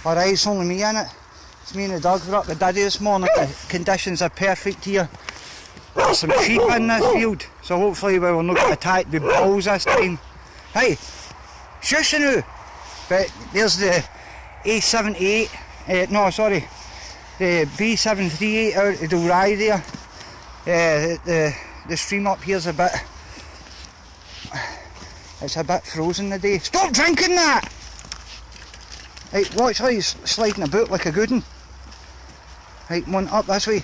Alright, it's only me in it. It's me and the dog. We're up with Daddy this morning. The conditions are perfect here. There's some sheep in this field, so hopefully we will not get attacked with bulls this time. Hey, shush now! But there's the A78, no sorry, the B738 out of Dalry there. The stream up here's a bit, it's a bit frozen today. Stop drinking that! Right, watch how he's sliding about like a good one. Right, come on, up this way.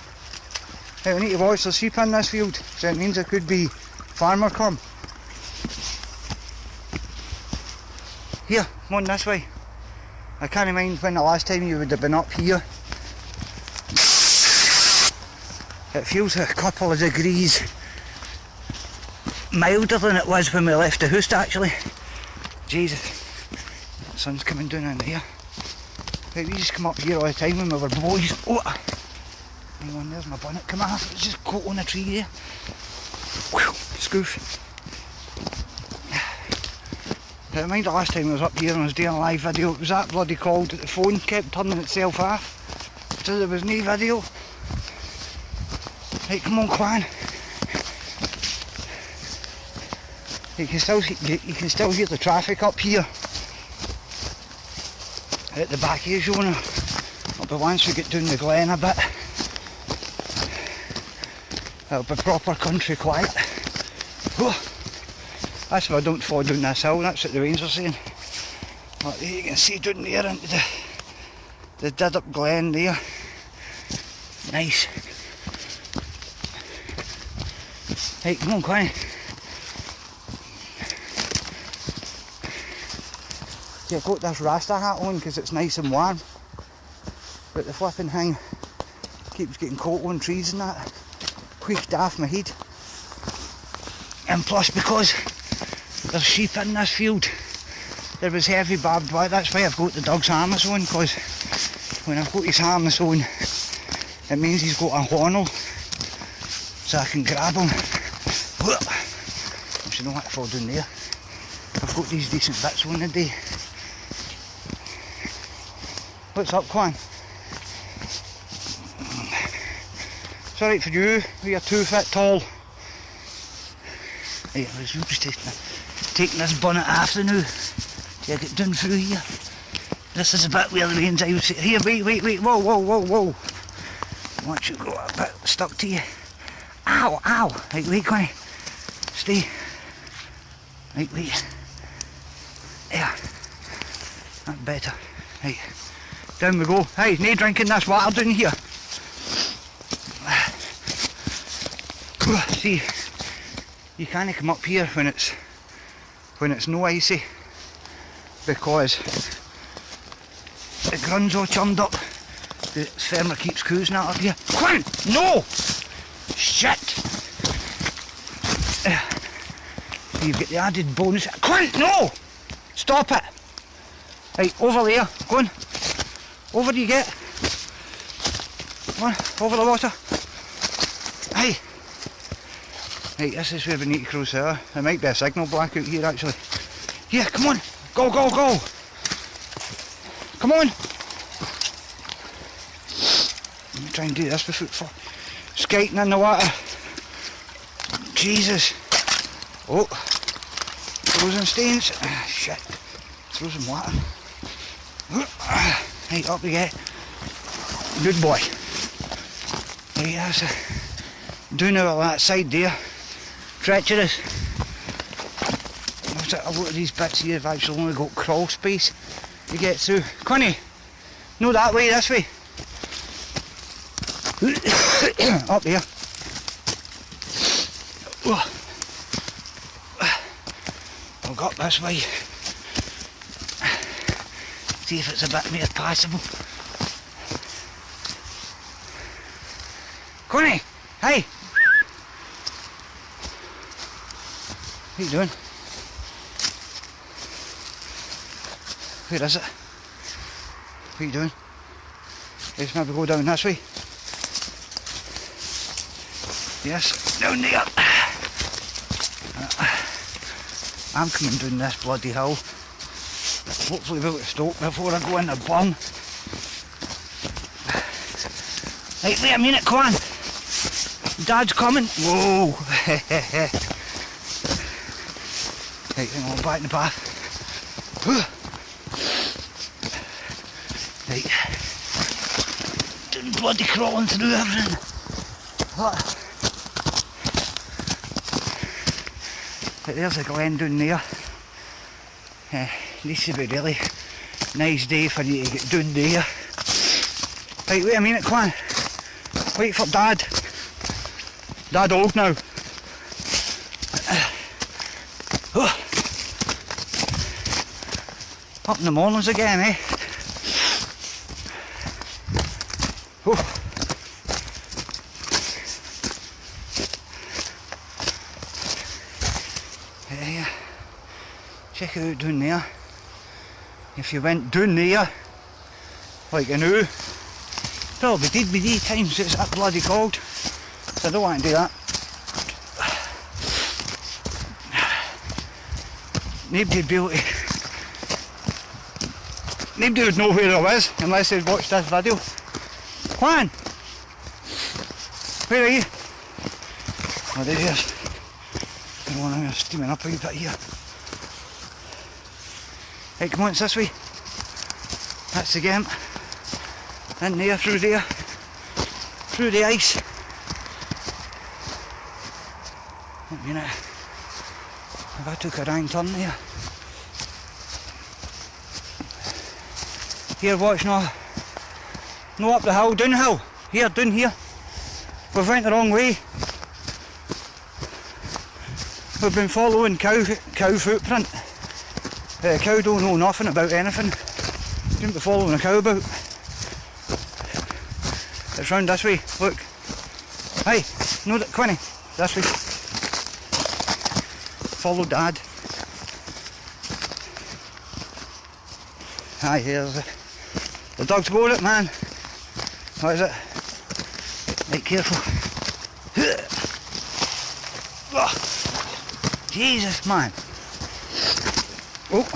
Right, we need to watch the sheep in this field, so it means it could be farmer come. Here, come on this way. I can't mind when the last time you would have been up here. It feels a couple of degrees milder than it was when we left the house actually. Jesus, the sun's coming down in there. Right, we used to come up here all the time when we were boys. Oh, hang on, there's my bonnet coming off. It's just caught on a tree there. Whew, scoof. I mind the last time I was up here and I was doing a live video, it was that bloody called that the phone kept turning itself off, so there was no video. Right, come on Glen. You can still hear the traffic up here at the back of the zone. But once we get down the Glen a bit, it'll be proper country quiet. Oh, that's if I don't fall down this hill, that's what the rains are saying. But you can see down there into the Diddup Glen there. Nice. Right, come on Glen. Yeah, I've got this Rasta hat on because it's nice and warm, but the flipping thing keeps getting caught on trees and that, wheaked off my head. And plus because there's sheep in this field, there was heavy barbed wire. That's why I've got the dog's harness on, because when I've got his harness on it means he's got a hornel so I can grab him. Actually, don't let it fall down there. I've got these decent bits on today. What's up, Glen? It's alright for you, you're 2 foot tall. Right, I was just taking this bonnet off the now to get down through here. This is a bit where the rain's out. Here, wait, whoa. Watch it go a bit stuck to you. Ow! Right, wait, Glen. Stay. Right, wait. There. That's better. Right. Down we go. Hey, no drinking this water down here. See, you can't come up here when it's no icy, because the grund's all churned up. The farmer keeps cruising out up here. Glen! No! Shit! So you've got the added bonus. Glen! No! Stop it! Right, over there. Go on. Over you get. Come on, over the water. Hey. Right, this is where we need to cross there. There might be a signal blackout here actually. Yeah, come on. Go. Come on. Let me try and do this before skating in the water. Jesus. Oh. Frozen stains. Shit. Frozen water. Right, up we get. Good boy. Right, that's doing it on that side there. Treacherous. A lot of these bits here have actually only got crawl space to get through. Connie, no that way, this way. Up there. I'll go up this way. See if it's a bit more passable. Connie, hey! What are you doing? Where is it? What are you doing? Let's maybe go down this way. Yes, down there. I'm coming down this bloody hill. Hopefully we'll stop before I go in the burn. Right, wait a minute, come on. Dad's coming. Whoa. Right, hang on, back in the bath. Right. Doing bloody crawling through everything. Right, there's a Glen down there. This should be a really nice day for you to get down there. Right, wait a minute, come on. Wait for Dad. Dad old now. Up in the mornings again, eh? Yeah. Check it out down there. If you went down there, like I know, probably did be the times it's that bloody cold. So I don't want to do that. Nobody would be able to. Nobody would know where I was unless they'd watched this video. Juan! Where are you? Oh, there he is. Come on, I'm steaming up a wee bit here. Right, come on, it's this way. That's the game. In there, through there. Through the ice. Wait a minute. If I took a wrong turn there. Here, watch now. No up the hill, downhill. Here, down here. We've went the wrong way. We've been following cow footprint. Cow don't know nothing about anything. Shouldn't be following a cow about. It's round this way, look. Hey, no, Quinny, this way. Follow Dad. Aye, here's it. The dog's got it, man. What is it? Right, careful. Oh, Jesus, man. Oh.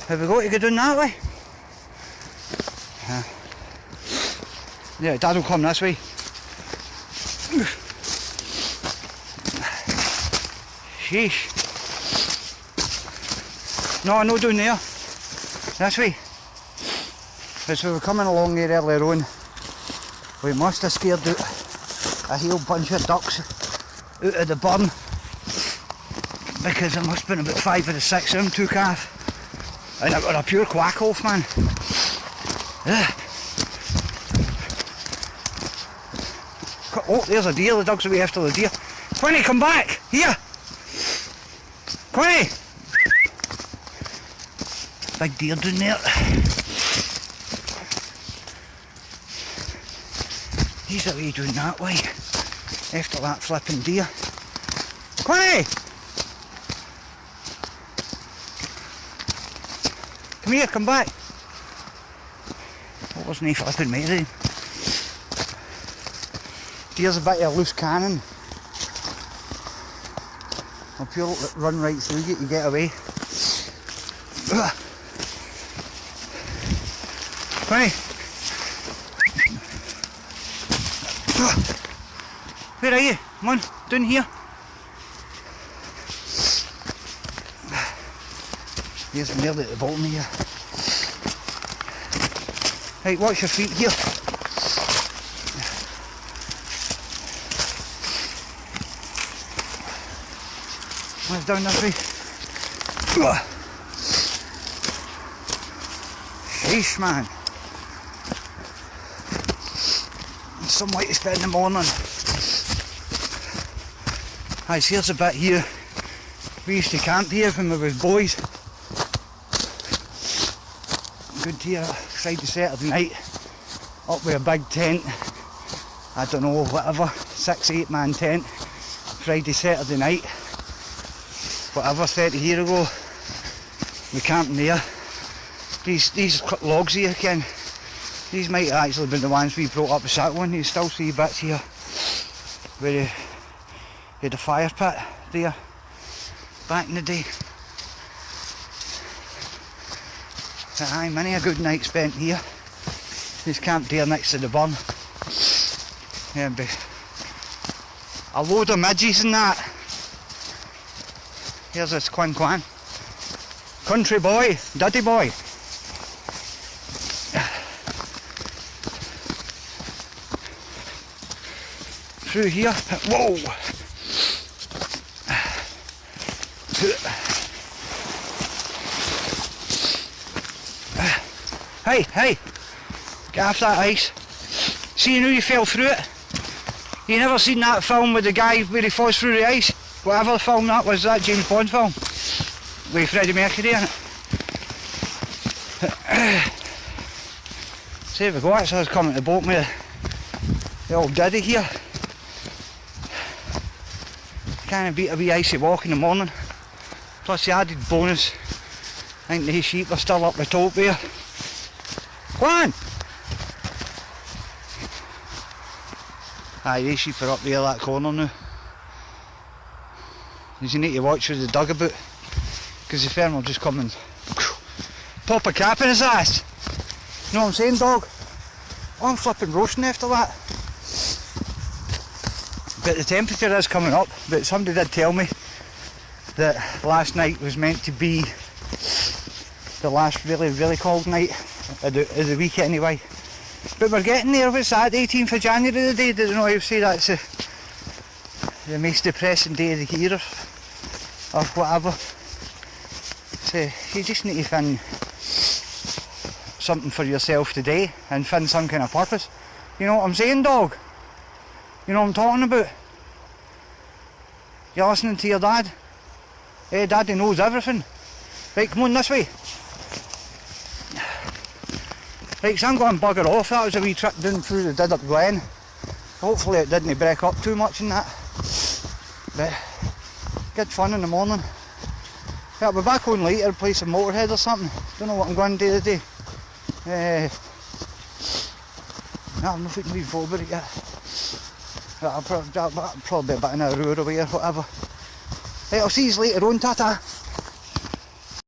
Have we got to go down that way? Yeah, Dad will come this way. Sheesh. No, no down there. This way. As we were coming along here earlier on, we must have scared out a whole bunch of ducks out of the burn, because there must have been about 5 or 6 of them took off, and it was a pure quack off, man. Oh, there's a deer. The dog's away after the deer. Quinny, come back! Here! Quinny! Big deer down there. He's away doing that way after that flipping deer. Quinny! Come here, come back. What wasn't he flipping me then? Deer's a bit of a loose cannon. I'll pure run right through you to get away. Quinny! Where are you? Come on, down here. Here's nearly at the bottom here. Right, watch your feet here. Let's down this way. Sheesh, man. Some way to spend the morning. Aye, here's a bit here. We used to camp here when we were boys. Good here, Friday, Saturday night. Up with a big tent. I don't know, whatever. 6-8 man tent. Friday, Saturday night. Whatever, 30 years ago. We camping there. These logs here, Ken. These might have actually been the ones we brought up the sack one. You still see bits here where you had a fire pit there back in the day. Aye, many a good night spent here. He's camped here next to the burn. Yeah, be a load of midges and that. Here's this Glen. Country boy, Diddy boy. Through here, whoa! Hey! Get off that ice. See, you know you fell through it? You never seen that film with the guy where he falls through the ice? Whatever film that was, that James Bond film. With Freddie Mercury in it. See, there we go, that's us coming to the boat with the old Diddy here. Can't beat a wee icy walk in the morning. Plus the added bonus, I think these sheep are still up the top there. Glen! Aye, these sheep are up there, that corner now. You need to watch where they dug about, because the fern will just come and pop a cap in his ass. You know what I'm saying, dog? Oh, I'm flipping roasting after that. But the temperature is coming up, but somebody did tell me that last night was meant to be the last really cold night of the week anyway. But we're getting there. What's that, 18th of January today? I don't know if you say that's the most depressing day of the year or whatever. So you just need to find something for yourself today and find some kind of purpose. You know what I'm saying, dog? You know what I'm talking about? You're listening to your dad? Hey, Daddy knows everything. Right, come on this way. Right, so I'm going to bugger off. That was a wee trip down through the Diddup Glen. Hopefully it didn't break up too much in that. But good fun in the morning. Yeah, I'll be back on later, play some Motorhead or something. Don't know what I'm going to do today. I'm not thinking before about it yet. I'll probably be about an hour away or whatever. Right, I'll see you later on, ta-ta.